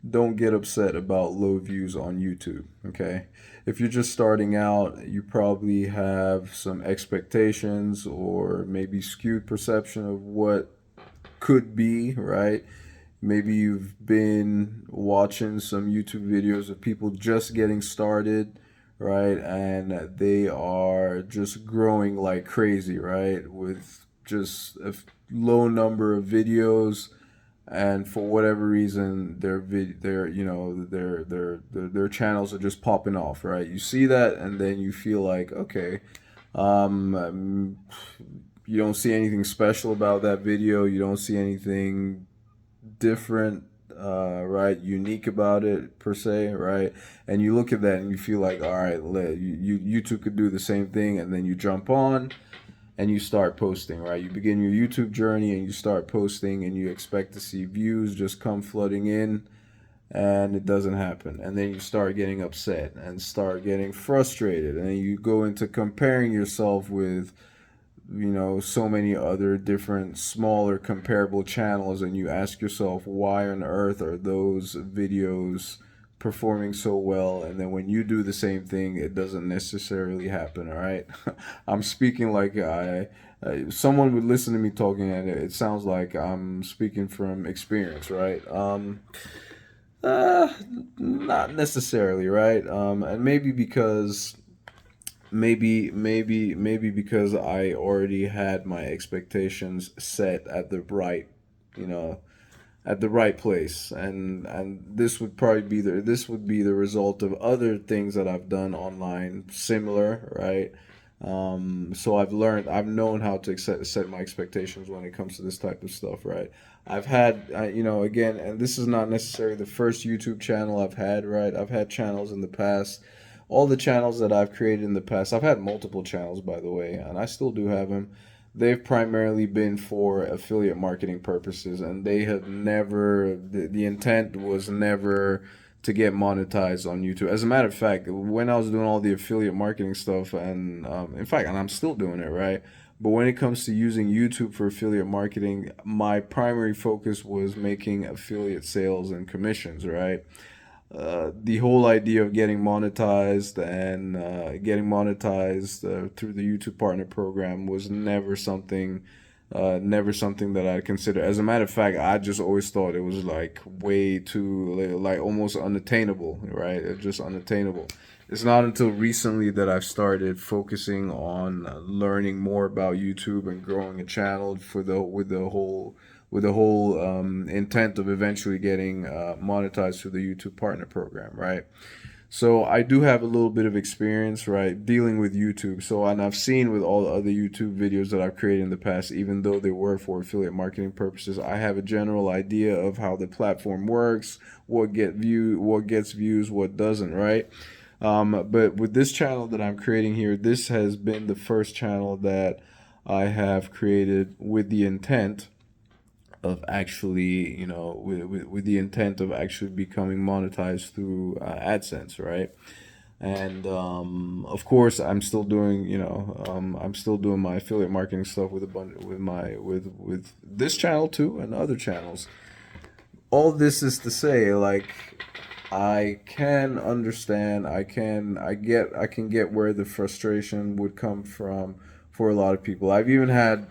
don't get upset about low views on YouTube, okay? If you're just starting out, you probably have some expectations or maybe skewed perception of what could be, right? Maybe you've been watching some YouTube videos of people just getting started, right? And they are just growing like crazy, right? With just a low number of videos, and for whatever reason their channels are just popping off, right? You see that and then you feel like, okay, um, you don't see anything special about that video, you don't see anything different, right, unique about it per se, right? And you look at that and you feel like, all right, you two could do the same thing, and then you jump on and you start posting, right? You begin your YouTube journey and you start posting and you expect to see views just come flooding in, and it doesn't happen. And then you start getting upset and start getting frustrated, and you go into comparing yourself with, so many other different smaller comparable channels, and you ask yourself, why on earth are those videos performing so well, and then when you do the same thing it doesn't necessarily happen, all right? I'm speaking like someone would listen to me talking, and it sounds like I'm speaking from experience, right? uh Not necessarily, right? And maybe because I already had my expectations set at the right, you know, at the right place, and this would be the result of other things that I've done online similar, right? So I've known how to set my expectations when it comes to this type of stuff, right? I've had, again, and this is not necessarily the first YouTube channel I've had, right? I've had channels in the past. All the channels that I've created in the past, I've had multiple channels, by the way, and I still do have them. They've primarily been for affiliate marketing purposes, and they have never, the intent was never to get monetized on YouTube. As a matter of fact, when I was doing all the affiliate marketing stuff, and in fact, and I'm still doing it, right? But when it comes to using YouTube for affiliate marketing, my primary focus was making affiliate sales and commissions, right? The whole idea of getting monetized and through the YouTube Partner Program was never something that I considered. As a matter of fact, I just always thought it was like way too, like almost unattainable, right? It's just unattainable. It's not until recently that I've started focusing on learning more about YouTube and growing a channel for the with the whole intent of eventually getting monetized through the YouTube Partner Program, right? So I do have a little bit of experience, right, dealing with YouTube. So, and I've seen with all the other YouTube videos that I've created in the past, even though they were for affiliate marketing purposes, I have a general idea of how the platform works, what gets views, what doesn't, right? But with this channel that I'm creating here, this has been the first channel that I have created with the intent of actually, with the intent of actually becoming monetized through AdSense, right? And of course, I'm still doing my affiliate marketing stuff with a bunch with this channel too and other channels. All this is to say, like, I can understand, I can get where the frustration would come from for a lot of people. I've even had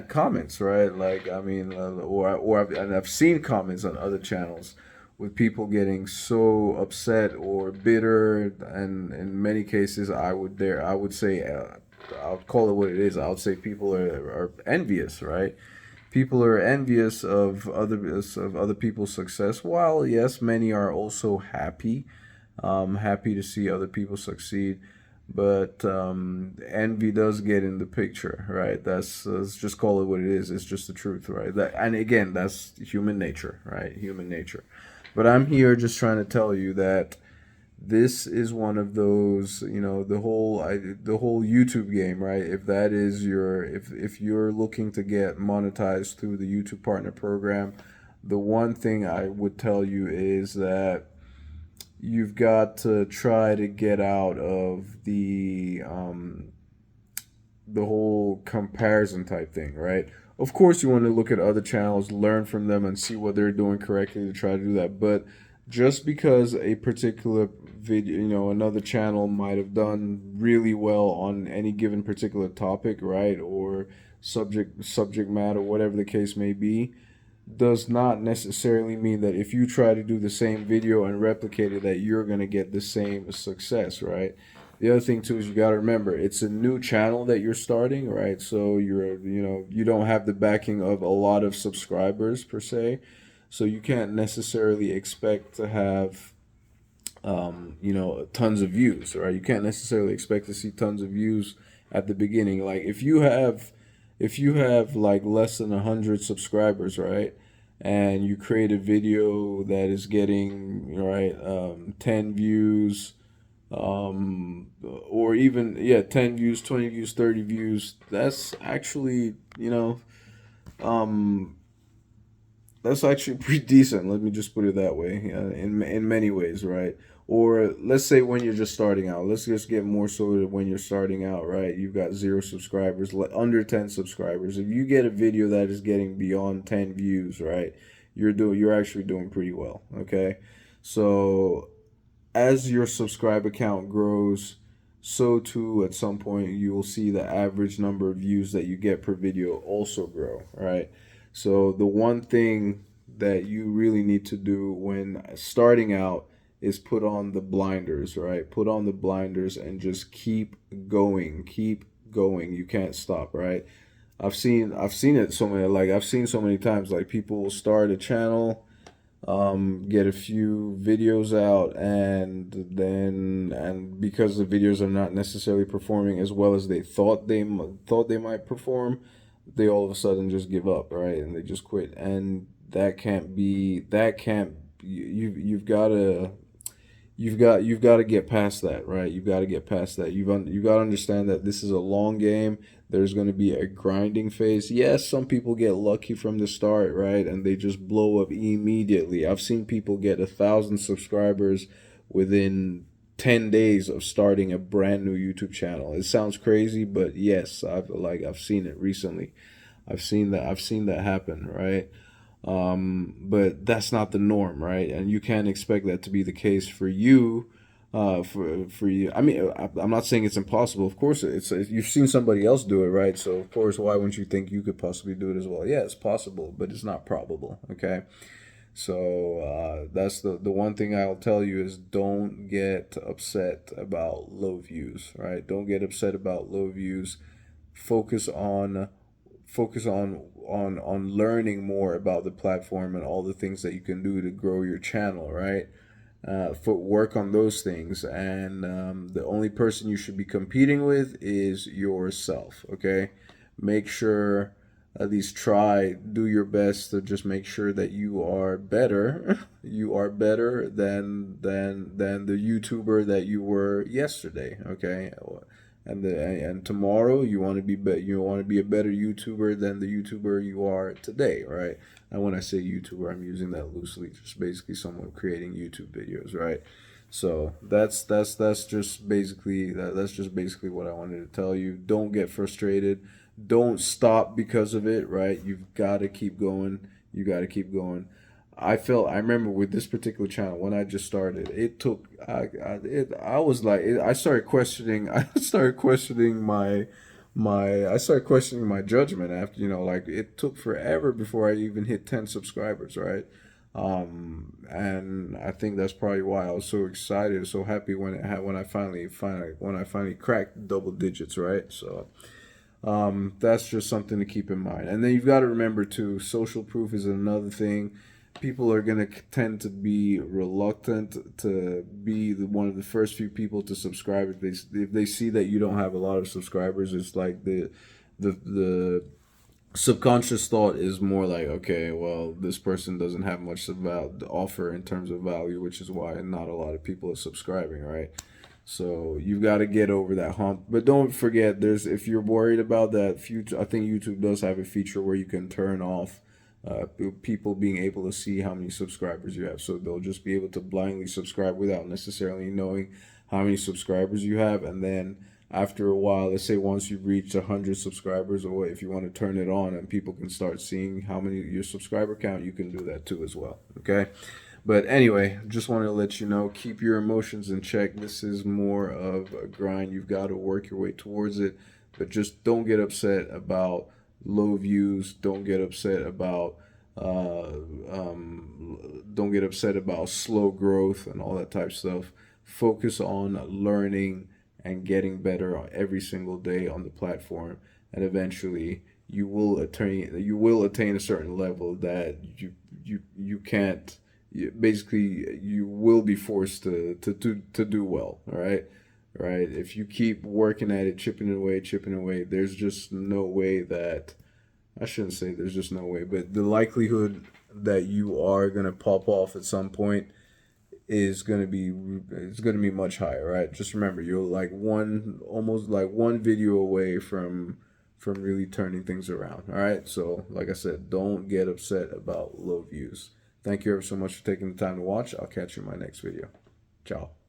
comments, right? Like, I mean, I've seen comments on other channels with people getting so upset or bitter, and in many cases, I would say, I'll call it what it is. I would say people are envious, right? People are envious of other people's success. While yes, many are also happy, happy to see other people succeed. But envy does get in the picture, right? Let's just call it what it is. It's just the truth, right? And again, that's human nature, right? Human nature. But I'm here just trying to tell you that this is one of those, the whole YouTube game, right? If that is if you're looking to get monetized through the YouTube Partner Program, the one thing I would tell you is that you've got to try to get out of the whole comparison type thing, right? Of course, you want to look at other channels, learn from them, and see what they're doing correctly to try to do that. But just because a particular video, another channel might have done really well on any given particular topic, right, or subject matter, whatever the case may be, does not necessarily mean that if you try to do the same video and replicate it, that you're going to get the same success, right? The other thing too is you got to remember it's a new channel that you're starting, right? So you don't have the backing of a lot of subscribers per se, so you can't necessarily expect to have tons of views, right? You can't necessarily expect to see tons of views at the beginning. Like if you have like less than 100 subscribers, right? And you create a video that is getting, right, 10 views, or even, yeah, 10 views, 20 views, 30 views, that's actually, um, that's actually pretty decent. Let me just put it that way. In many ways, right? Or let's say when you're just starting out. Let's just get more so that when you're starting out, right? You've got 0 subscribers, under 10 subscribers. If you get a video that is getting beyond 10 views, right? You're actually doing pretty well. Okay, so as your subscriber count grows, so too at some point you will see the average number of views that you get per video also grow, right? So the one thing that you really need to do when starting out is put on the blinders, right? Put on the blinders and just keep going, keep going. You can't stop, right? I've seen it so many, like I've seen so many times, like people will start a channel, get a few videos out, and because the videos are not necessarily performing as well as they thought they might perform, they all of a sudden just give up, right? And they just quit. And that can't you've got to get past that, right? You've got to get past that. You've got to understand that this is a long game. There's going to be a grinding phase. Yes, some people get lucky from the start, right? And they just blow up immediately. I've seen people get 1,000 subscribers within 10 days of starting a brand new YouTube channel. It sounds crazy, but yes, I've seen it recently. I've seen that happen, right? But that's not the norm, right? And you can't expect that to be the case for you. For you, I mean, I'm not saying it's impossible. Of course, it's you've seen somebody else do it, right? So of course, why wouldn't you think you could possibly do it as well? Yeah, it's possible, but it's not probable. Okay, so that's the one thing I'll tell you is don't get upset about low views, right? Don't get upset about low views. Focus on focus on learning more about the platform and all the things that you can do to grow your channel, right? Work on those things, and the only person you should be competing with is yourself. Okay, make sure, at least do your best to just make sure that you are better. You are better than the YouTuber that you were yesterday. Okay, and tomorrow you want to be a better YouTuber than the YouTuber you are today, right? And when I say YouTuber, I'm using that loosely, just basically someone creating YouTube videos, right? So that's just basically what I wanted to tell you. Don't get frustrated. Don't stop because of it, right? You've got to keep going. You got to keep going. I remember with this particular channel when I just started, it took I was like I started questioning I started questioning my judgment after, like it took forever before I even hit 10 subscribers, right? And I think that's probably why I was so excited, so happy when I finally cracked double digits, right? So that's just something to keep in mind. And then you've got to remember too, social proof is another thing. People are going to tend to be reluctant to be one of the first few people to subscribe if they see that you don't have a lot of subscribers. It's like the subconscious thought is more like, okay, well, this person doesn't have much to offer in terms of value, which is why not a lot of people are subscribing, right? So you've got to get over that hump. But don't forget, if you're worried about that future, I think YouTube does have a feature where you can turn off people being able to see how many subscribers you have. So they'll just be able to blindly subscribe without necessarily knowing how many subscribers you have. And then after a while, let's say once you reach 100 subscribers, or if you want to turn it on and people can start seeing how many your subscriber count, you can do that too as well. Okay. But anyway, just wanted to let you know, keep your emotions in check. This is more of a grind. You've got to work your way towards it, but just don't get upset about low views. Don't get upset about don't get upset about slow growth and all that type of stuff. Focus on learning and getting better on every single day on the platform, and eventually you will attain a certain level that you can't. Basically, you will be forced to do well. All right, right. If you keep working at it, chipping away, there's just no way that I shouldn't say there's just no way, but the likelihood that you are gonna pop off at some point is gonna be much higher, right? Just remember, you're like almost like one video away from really turning things around. All right. So like I said, don't get upset about low views. Thank you ever so much for taking the time to watch. I'll catch you in my next video. Ciao.